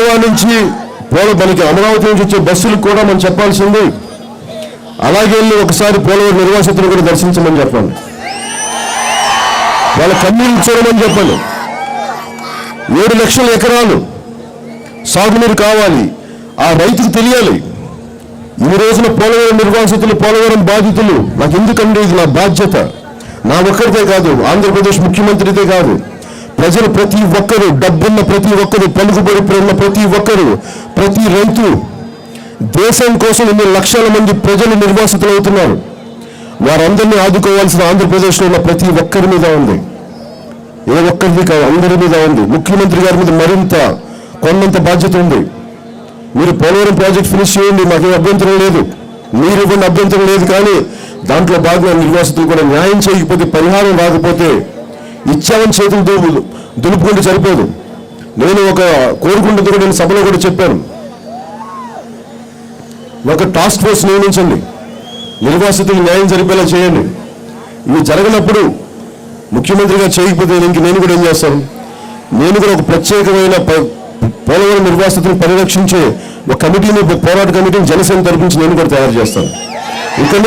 విజయవాడ నుంచి మనకి అమరావతి నుంచి వచ్చే బస్సులు కూడా మనం చెప్పాల్సింది. అలాగే వెళ్ళి ఒకసారి పోలవరం నిర్వాసితులు కూడా దర్శించమని చెప్పండి, వాళ్ళ కన్నీళ్ళు చూడమని చెప్పండి. 7 లక్షల ఎకరాలు సాగునీరు కావాలి, ఆ రైతుకు తెలియాలి. ఈ రోజున పోలవరం నిర్వాసితులు, పోలవరం బాధితులు, నాకు ఎందుకండి ఇది నా బాధ్యత, నా ఒక్కరిదే కాదు, ఆంధ్రప్రదేశ్ ముఖ్యమంత్రిదే కాదు, ప్రజలు ప్రతి ఒక్కరు, డబ్బున్న ప్రతి ఒక్కరు, పలుకుబడి ఉన్న ప్రతి ఒక్కరు, ప్రతి రైతు, దేశం కోసం 2 లక్షల మంది ప్రజలు నిర్వాసితులు అవుతున్నారు. వారందరినీ ఆదుకోవాల్సిన ఆంధ్రప్రదేశ్లో ఉన్న ప్రతి ఒక్కరి మీద ఉంది. ఏ ఒక్కరిది కాదు, అందరి మీద ఉంది. ముఖ్యమంత్రి గారి మీద మరింత కొన్నంత బాధ్యత ఉంది. మీరు పోలవరం ప్రాజెక్ట్ ఫినిష్ చేయండి, మాకేం అభ్యంతరం లేదు, మీరు ఇవ్వండి, అభ్యంతరం లేదు. కానీ దాంట్లో భాగంగా నిర్వాసితులు కూడా న్యాయం చేయకపోతే, పరిహారం రాకపోతే ఇచ్చామని చేతులు దులుపుకుంటే సరిపోదు. నేను ఒక కోరుకుంటుంది కూడా, నేను సభలో కూడా చెప్పాను, ఒక టాస్క్ ఫోర్స్ నియమించండి, నిర్వాసితులు న్యాయం జరిపేలా చేయండి. ఇవి జరగనప్పుడు ముఖ్యమంత్రిగా చేయకపోతే నేను కూడా ఏం చేస్తాను, నేను కూడా ఒక ప్రత్యేకమైన పోలవరం నిర్వాసితులను పరిరక్షించే ఒక కమిటీని, ఒక పోరాట కమిటీని జనసేన తరపుంచి నేను కూడా తయారు చేస్తాను. ఇక్కడి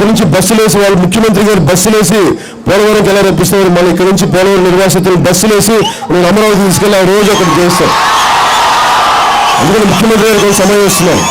నుంచి బస్సులు వేసి, వాళ్ళు ముఖ్యమంత్రి గారు బస్సులు వేసి పోలవరంకి ఎలా రప్పిస్తారు, మళ్ళీ ఇక్కడ నుంచి పోలవరం నిర్వాసితులు బస్సులు వేసి నేను అమరావతి తీసుకెళ్ళి ఆ రోజు అక్కడ చేస్తాను. అందుకని ముఖ్యమంత్రి గారికి సమయం ఇస్తున్నాను.